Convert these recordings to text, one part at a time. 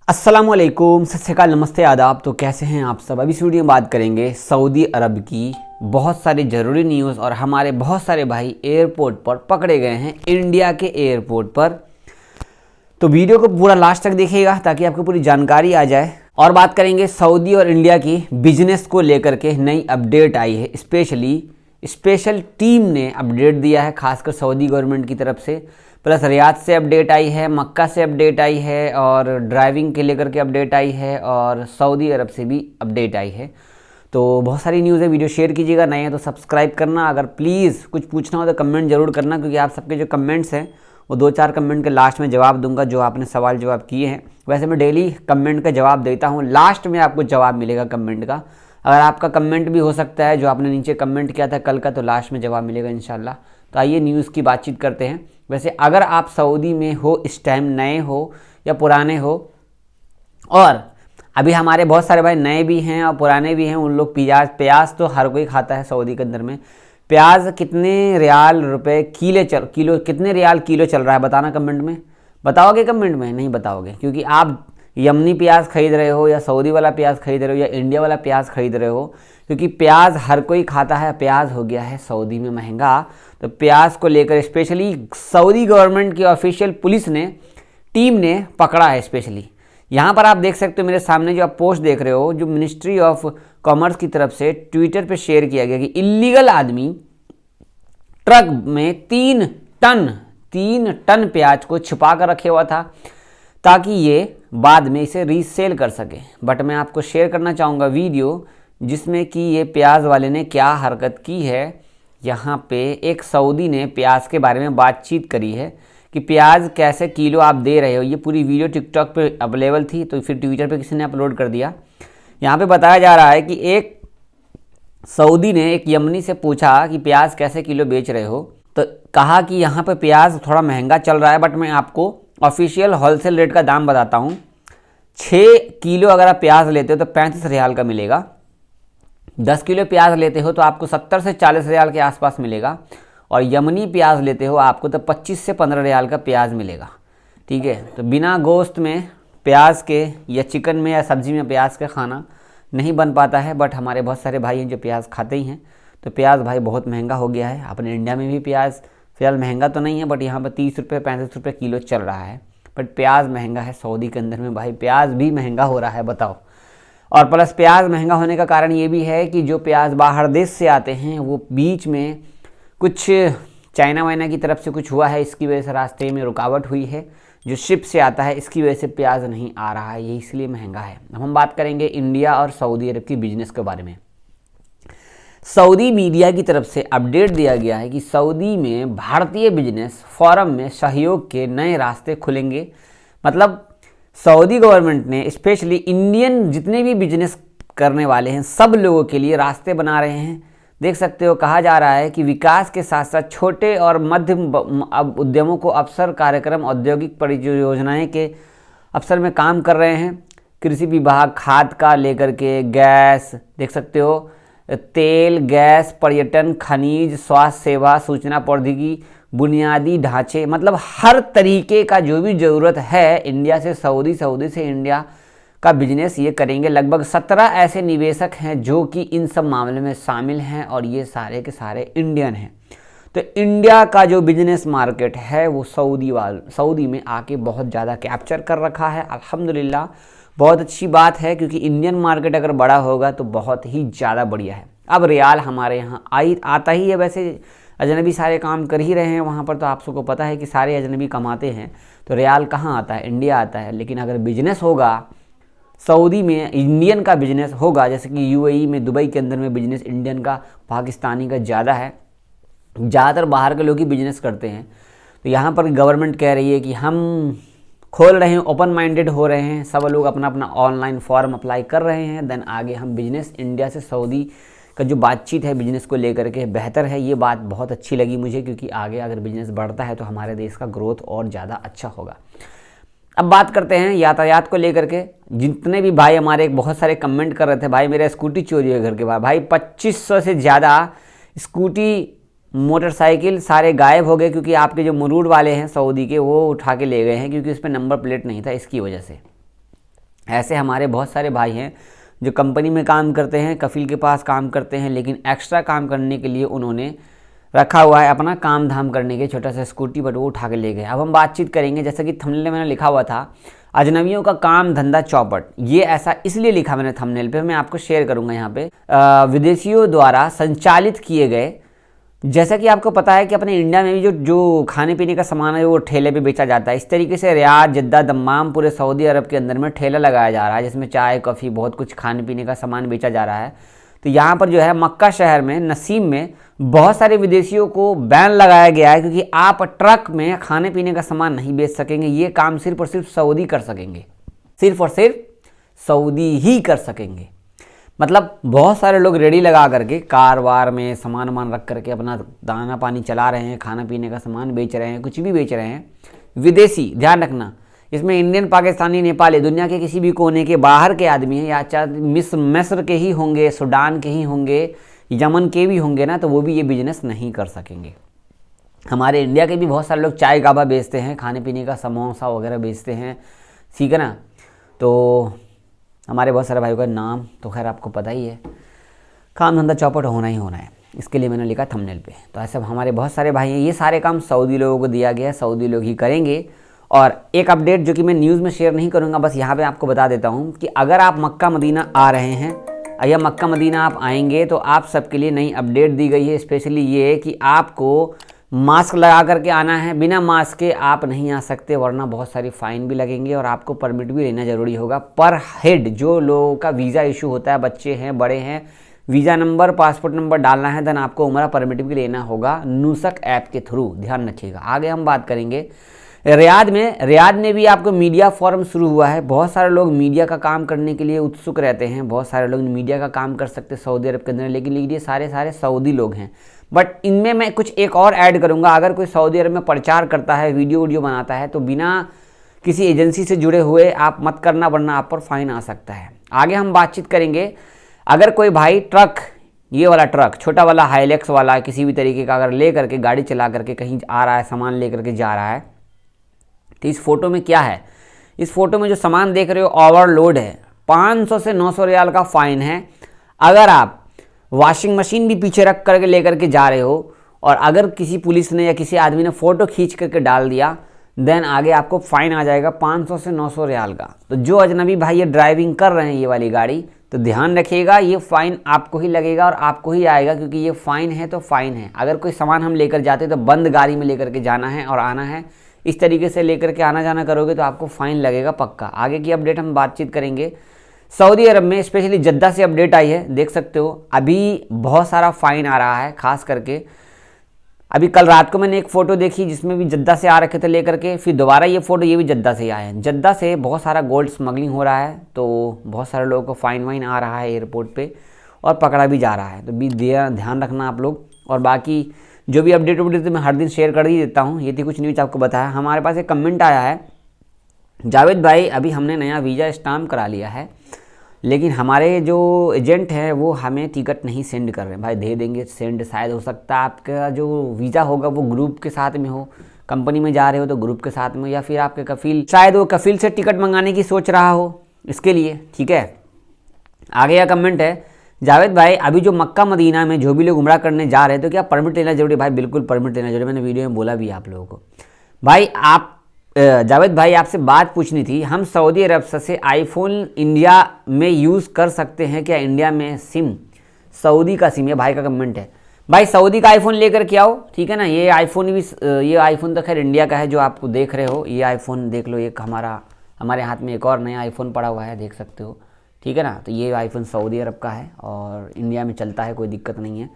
अस्सलामुअलैकुम, सत श्री अकाल, नमस्ते, आदाब। तो कैसे हैं आप सब। अभी इस वीडियो में बात करेंगे सऊदी अरब की बहुत सारी ज़रूरी न्यूज़ और हमारे बहुत सारे भाई एयरपोर्ट पर पकड़े गए हैं, इंडिया के एयरपोर्ट पर। तो वीडियो को पूरा लास्ट तक देखिएगा ताकि आपको पूरी जानकारी आ जाए। और बात करेंगे सऊदी और इंडिया की बिजनेस को लेकर के नई अपडेट आई है। स्पेशल टीम ने अपडेट दिया है, खासकर सऊदी गवर्नमेंट की तरफ से। प्लस रियाद से अपडेट आई है, मक्का से अपडेट आई है और ड्राइविंग के लेकर के अपडेट आई है और सऊदी अरब से भी अपडेट आई है। तो बहुत सारी न्यूज़ है, वीडियो शेयर कीजिएगा। नए हैं तो सब्सक्राइब करना। अगर प्लीज़ कुछ पूछना हो तो कमेंट जरूर करना, क्योंकि आप सबके जो कमेंट्स हैं वो 2-4 कमेंट के लास्ट में जवाब दूंगा जो आपने सवाल जवाब किए हैं। वैसे मैं डेली कमेंट का जवाब देता हूँ, लास्ट में आपको जवाब मिलेगा कमेंट का। अगर आपका कमेंट भी हो सकता है जो आपने नीचे कमेंट किया था कल का, तो लास्ट में जवाब मिलेगा इंशाल्लाह। तो आइए न्यूज़ की बातचीत करते हैं। वैसे अगर आप सऊदी में हो इस टाइम, नए हो या पुराने हो, और अभी हमारे बहुत सारे भाई नए भी हैं और पुराने भी हैं, उन लोग प्याज तो हर कोई खाता है सऊदी के अंदर में। प्याज कितने रियाल रुपए किलो कितने रियाल किलो चल रहा है, बताना कमेंट में। बताओगे कमेंट में? नहीं बताओगे, क्योंकि आप यमनी प्याज खरीद रहे हो या सऊदी वाला प्याज खरीद रहे हो या इंडिया वाला प्याज खरीद रहे हो, क्योंकि प्याज हर कोई खाता है। प्याज हो गया है सऊदी में महंगा, तो प्याज को लेकर स्पेशली सऊदी गवर्नमेंट की ऑफिशियल पुलिस ने, टीम ने पकड़ा है स्पेशली। यहाँ पर आप देख सकते हो मेरे सामने जो आप पोस्ट देख रहे हो, जो मिनिस्ट्री ऑफ कॉमर्स की तरफ से ट्विटर पे शेयर किया गया कि इलीगल आदमी ट्रक में 3 टन प्याज को छुपा कर रखे हुआ था ताकि ये बाद में इसे रीसेल कर सके। बट मैं आपको शेयर करना चाहूँगा वीडियो जिसमें कि ये प्याज वाले ने क्या हरकत की है। यहाँ पे एक सऊदी ने प्याज के बारे में बातचीत करी है कि प्याज कैसे किलो आप दे रहे हो। ये पूरी वीडियो टिकटॉक पे अवेलेबल थी, तो फिर ट्विटर पे किसी ने अपलोड कर दिया। यहाँ पे बताया जा रहा है कि एक सऊदी ने एक यमनी से पूछा कि प्याज कैसे किलो बेच रहे हो, तो कहा कि यहाँ पे प्याज थोड़ा महंगा चल रहा है, बट मैं आपको ऑफिशियल होलसेल रेट का दाम बताता हूँ। 6 किलो अगर आप प्याज लेते हो तो 35 रियाल का मिलेगा। 10 किलो प्याज लेते हो तो आपको 70 से 40 रियाल के आसपास मिलेगा। और यमनी प्याज लेते हो आपको तो 25 से 15 रियाल का प्याज मिलेगा। ठीक है, तो बिना गोश्त में प्याज के या चिकन में या सब्जी में प्याज का खाना नहीं बन पाता है। बट हमारे बहुत सारे भाई हैं जो प्याज खाते ही हैं। तो प्याज भाई बहुत महंगा हो गया है। अपने इंडिया में भी प्याज फिलहाल महंगा तो नहीं है, बट यहाँ पर 30 रुपये 35 रुपये किलो चल रहा है। बट प्याज महंगा है सऊदी के अंदर में भाई, प्याज भी महंगा हो रहा है, बताओ। और प्लस प्याज महंगा होने का कारण ये भी है कि जो प्याज बाहर देश से आते हैं वो बीच में कुछ चाइना वाइना की तरफ से कुछ हुआ है, इसकी वजह से रास्ते में रुकावट हुई है। जो शिप से आता है इसकी वजह से प्याज नहीं आ रहा है, ये इसलिए महंगा है। अब हम बात करेंगे इंडिया और सऊदी अरब की बिजनेस के बारे में। सऊदी मीडिया की तरफ से अपडेट दिया गया है कि सऊदी में भारतीय बिजनेस फोरम में सहयोग के नए रास्ते खुलेंगे। मतलब सऊदी गवर्नमेंट ने स्पेशली इंडियन जितने भी बिजनेस करने वाले हैं सब लोगों के लिए रास्ते बना रहे हैं। देख सकते हो, कहा जा रहा है कि विकास के साथ साथ छोटे और मध्यम उद्यमों को अवसर कार्यक्रम औद्योगिक परियोजनाएं के अवसर में काम कर रहे हैं। कृषि विभाग खाद का लेकर के गैस, देख सकते हो, तेल, गैस, पर्यटन, खनिज, स्वास्थ्य सेवा, सूचना प्रौद्योगिकी, बुनियादी ढांचे, मतलब हर तरीके का जो भी ज़रूरत है इंडिया से सऊदी, सऊदी से इंडिया का बिजनेस ये करेंगे। लगभग 17 ऐसे निवेशक हैं जो कि इन सब मामले में शामिल हैं और ये सारे के सारे इंडियन हैं। तो इंडिया का जो बिजनेस मार्केट है वो सऊदी में आके बहुत ज़्यादा कैप्चर कर रखा है। अल्हम्दुलिल्लाह, बहुत अच्छी बात है, क्योंकि इंडियन मार्केट अगर बड़ा होगा तो बहुत ही ज़्यादा बढ़िया है। अब रियाल हमारे यहाँ आता ही है। वैसे अजनबी सारे काम कर ही रहे हैं वहाँ पर, तो आप सबको पता है कि सारे अजनबी कमाते हैं, तो रियाल कहाँ आता है? इंडिया आता है। लेकिन अगर बिजनेस होगा सऊदी में, इंडियन का बिजनेस होगा, जैसे कि यूएई में, दुबई के अंदर में बिजनेस इंडियन का, पाकिस्तानी का ज़्यादा है, ज़्यादातर बाहर के लोग ही बिजनेस करते हैं। तो यहाँ पर गवर्नमेंट कह रही है कि हम खोल रहे हैं, ओपन माइंडेड हो रहे हैं, सब लोग अपना अपना ऑनलाइन फॉर्म अप्लाई कर रहे हैं। देन आगे हम बिजनेस इंडिया से सऊदी का जो बातचीत है बिजनेस को लेकर के बेहतर है। ये बात बहुत अच्छी लगी मुझे, क्योंकि आगे अगर बिजनेस बढ़ता है तो हमारे देश का ग्रोथ और ज़्यादा अच्छा होगा। अब बात करते हैं यातायात को लेकर के। जितने भी भाई हमारे बहुत सारे कमेंट कर रहे थे, भाई मेरा स्कूटी चोरी है घर के बाहर। भाई 2500 से ज़्यादा स्कूटी, मोटरसाइकिल सारे गायब हो गए, क्योंकि आपके जो मुरूर वाले हैं सऊदी के वो उठा के ले गए हैं, क्योंकि उस पर नंबर प्लेट नहीं था, इसकी वजह से। ऐसे हमारे बहुत सारे भाई हैं जो कंपनी में काम करते हैं, कफील के पास काम करते हैं, लेकिन एक्स्ट्रा काम करने के लिए उन्होंने रखा हुआ है अपना काम धाम करने के छोटा सा स्कूटी, बट वो उठा के ले गए। अब हम बातचीत करेंगे, जैसा कि थंबनेल में मैंने लिखा हुआ था अजनबियों का काम धंधा चौपट। ये ऐसा इसलिए लिखा मैंने थंबनेल पे, मैं आपको शेयर करूंगा यहाँ पे। विदेशियों द्वारा संचालित किए गए, जैसा कि आपको पता है कि अपने इंडिया में भी जो खाने पीने का सामान है वो ठेले पे बेचा जाता है। इस तरीके से रियाद, जद्दा, दम्माम, पूरे सऊदी अरब के अंदर में ठेला लगाया जा रहा है जिसमें चाय, कॉफ़ी, बहुत कुछ खाने पीने का सामान बेचा जा रहा है। तो यहाँ पर जो है मक्का शहर में, नसीम में बहुत सारे विदेशियों को बैन लगाया गया है, क्योंकि आप ट्रक में खाने पीने का सामान नहीं बेच सकेंगे। ये काम सिर्फ और सिर्फ सऊदी कर सकेंगे, सिर्फ और सिर्फ सऊदी ही कर सकेंगे। मतलब बहुत सारे लोग रेडी लगा करके कार वार में सामान वामान रख करके अपना दाना पानी चला रहे हैं, खाना पीने का सामान बेच रहे हैं, कुछ भी बेच रहे हैं। विदेशी, ध्यान रखना, इसमें इंडियन, पाकिस्तानी, नेपाली, दुनिया के किसी भी कोने के बाहर के आदमी हैं, या चाहे मिस्र के ही होंगे, सूडान के ही होंगे, यमन के भी होंगे ना, तो वो भी ये बिजनेस नहीं कर सकेंगे। हमारे इंडिया के भी बहुत सारे लोग चाय गाबा बेचते हैं, खाने पीने का समोसा वगैरह बेचते हैं, ठीक है ना। तो हमारे बहुत सारे भाइयों का नाम तो खैर आपको पता ही है। काम धंधा चौपट होना ही होना है, इसके लिए मैंने लिखा थंबनेल पे। तो ऐसे हमारे बहुत सारे भाई हैं, ये सारे काम सऊदी लोगों को दिया गया है, सऊदी लोग ही करेंगे। और एक अपडेट जो कि मैं न्यूज़ में शेयर नहीं करूँगा, बस यहाँ पे आपको बता देता हूँ कि अगर आप मक्का मदीना आ रहे हैं या मक्का मदीना आप आएंगे तो आप सबके लिए नई अपडेट दी गई है। स्पेशली ये कि आपको मास्क लगा करके आना है, बिना मास्क के आप नहीं आ सकते, वरना बहुत सारी फ़ाइन भी लगेंगे और आपको परमिट भी लेना ज़रूरी होगा पर हेड। जो लोगों का वीज़ा इशू होता है, बच्चे हैं, बड़े हैं, वीज़ा नंबर, पासपोर्ट नंबर डालना है, देन आपको उम्रा परमिट भी लेना होगा नूसक ऐप के थ्रू, ध्यान रखिएगा। आगे हम बात करेंगे रियाद में भी आपको मीडिया फोरम शुरू हुआ है। बहुत सारे लोग मीडिया का काम करने के लिए उत्सुक रहते हैं, बहुत सारे लोग मीडिया का काम कर सकते हैं सऊदी अरब के अंदर, लेकिन ये सारे सऊदी लोग हैं। बट इनमें मैं कुछ एक और ऐड करूंगा, अगर कोई सऊदी अरब में प्रचार करता है, वीडियो बनाता है, तो बिना किसी एजेंसी से जुड़े हुए आप मत करना, वरना आप पर फाइन आ सकता है। आगे हम बातचीत करेंगे, अगर कोई भाई ट्रक, ये वाला ट्रक, छोटा वाला हाइलेक्स वाला, किसी भी तरीके का अगर ले करके गाड़ी चला करके कहीं आ रहा है, सामान ले करके जा रहा है, तो इस फोटो में क्या है, इस फोटो में जो सामान देख रहे हो ओवरलोड है, 500 से 900 रियाल का फाइन है। अगर आप वॉशिंग मशीन भी पीछे रख करके लेकर के जा रहे हो और अगर किसी पुलिस ने या किसी आदमी ने फ़ोटो खींच करके डाल दिया, देन आगे आपको फ़ाइन आ जाएगा 500 से 900 रियाल का। तो जो अजनबी भाई ये ड्राइविंग कर रहे हैं ये वाली गाड़ी, तो ध्यान रखिएगा, ये फ़ाइन आपको ही लगेगा और आपको ही आएगा, क्योंकि ये फ़ाइन है तो फ़ाइन है। अगर कोई सामान हम लेकर जाते तो बंद गाड़ी में लेकर के जाना है और आना है, इस तरीके से लेकर के आना जाना करोगे तो आपको फ़ाइन लगेगा पक्का। आगे की अपडेट हम बातचीत करेंगे। सऊदी अरब में स्पेशली जद्दा से अपडेट आई है, देख सकते हो अभी बहुत सारा फ़ाइन आ रहा है। खास करके अभी कल रात को मैंने एक फ़ोटो देखी जिसमें भी जद्दा से आ रखे थे लेकर के, फिर दोबारा ये फ़ोटो, ये भी जद्दा से आए हैं। जद्दा से बहुत सारा गोल्ड स्मगलिंग हो रहा है, तो बहुत सारे लोगों को फ़ाइन वाइन आ रहा है एयरपोर्ट पे और पकड़ा भी जा रहा है, तो भी ध्यान रखना आप लोग। और बाकी जो भी अपडेट तो मैं हर दिन शेयर कर ही देता हूँ। ये थी कुछ न्यूज़ आपको बताया। हमारे पास एक कमेंट आया है, जावेद भाई अभी हमने नया वीज़ा स्टाम्प करा लिया है, लेकिन हमारे जो एजेंट हैं वो हमें टिकट नहीं सेंड कर रहे हैं। भाई दे देंगे सेंड, शायद हो सकता है आपका जो वीज़ा होगा वो ग्रुप के साथ में हो, कंपनी में जा रहे हो तो ग्रुप के साथ में, या फिर आपके कफील, शायद वो कफील से टिकट मंगाने की सोच रहा हो इसके लिए, ठीक है। आगे का कमेंट है, जावेद भाई अभी जो मक्का मदीना में जो भी लोग उम्रा करने जा रहे हैं तो क्या परमिट लेना जरूरी? भाई बिल्कुल परमिट लेना जरूरी, मैंने वीडियो में बोला भी आप लोगों को। भाई आप जावेद भाई आपसे बात पूछनी थी, हम सऊदी अरब से आईफोन इंडिया में यूज़ कर सकते हैं क्या? इंडिया में सिम, सऊदी का सिम, ये भाई का कमेंट है। भाई सऊदी का आईफोन लेकर के आओ, ठीक है ना। ये आईफोन भी, ये आईफोन तो खैर इंडिया का है जो आपको देख रहे हो, ये आईफोन देख लो, एक हमारे हाथ में एक और नया आईफोन पड़ा हुआ है, देख सकते हो, ठीक है ना। तो ये आईफोन सऊदी अरब का है और इंडिया में चलता है, कोई दिक्कत नहीं है।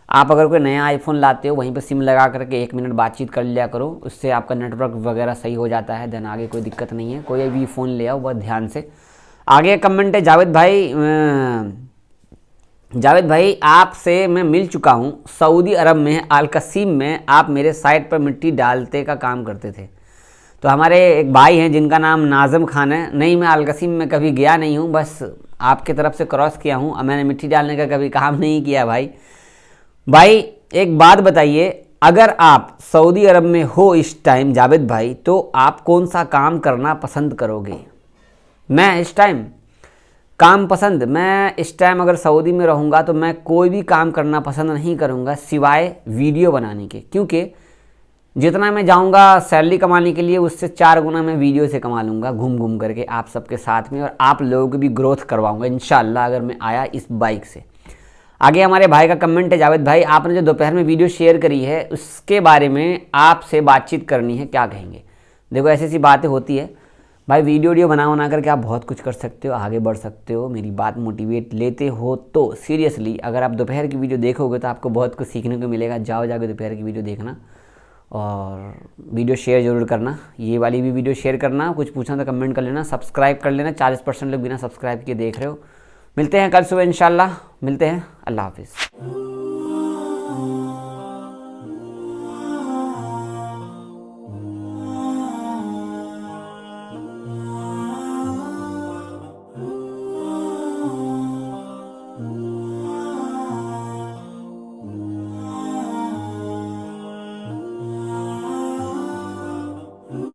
आप अगर कोई नया आईफोन लाते हो वहीं पे सिम लगा करके 1 मिनट बातचीत कर लिया करो, उससे आपका नेटवर्क वगैरह सही हो जाता है, देन आगे कोई दिक्कत नहीं है। कोई भी फ़ोन ले आओ बहुत ध्यान से। आगे कमेंट है, जावेद भाई आपसे मैं मिल चुका हूँ, सऊदी अरब में अल कसीम में आप मेरे साइट पर मिट्टी डालते का काम करते थे। तो हमारे एक भाई हैं जिनका नाम नाज़म खान है। नहीं, मैं अल कसीम में कभी गया नहीं हूँ, बस आपके तरफ से क्रॉस किया हूँ, मैंने मिट्टी डालने का कभी काम नहीं किया। भाई एक बात बताइए, अगर आप सऊदी अरब में हो इस टाइम जावेद भाई, तो आप कौन सा काम करना पसंद करोगे? मैं इस टाइम काम पसंद, मैं इस टाइम अगर सऊदी में रहूँगा तो मैं कोई भी काम करना पसंद नहीं करूँगा सिवाय वीडियो बनाने के, क्योंकि जितना मैं जाऊँगा सैलरी कमाने के लिए उससे 4 गुना मैं वीडियो से कमा लूँगा घूम घूम करके आप सबके साथ में, और आप लोगों की भी ग्रोथ करवाऊँगा इंशाल्लाह अगर मैं आया इस बाइक से। आगे हमारे भाई का कमेंट है, जावेद भाई आपने जो दोपहर में वीडियो शेयर करी है उसके बारे में आपसे बातचीत करनी है, क्या कहेंगे? देखो ऐसी ऐसी बातें होती है भाई, वीडियो बना करके आप बहुत कुछ कर सकते हो, आगे बढ़ सकते हो। मेरी बात मोटिवेट लेते हो तो सीरियसली अगर आप दोपहर की वीडियो देखोगे तो आपको बहुत कुछ सीखने को मिलेगा। जाओ जाके दोपहर की वीडियो देखना और वीडियो शेयर जरूर करना, ये वाली भी वीडियो शेयर करना। कुछ पूछना तो कमेंट कर लेना, सब्सक्राइब कर लेना। 40% लोग बिना सब्सक्राइब किए देख रहे हो। मिलते हैं कल सुबह इंशाल्लाह, मिलते हैं। अल्लाह हाफिज़।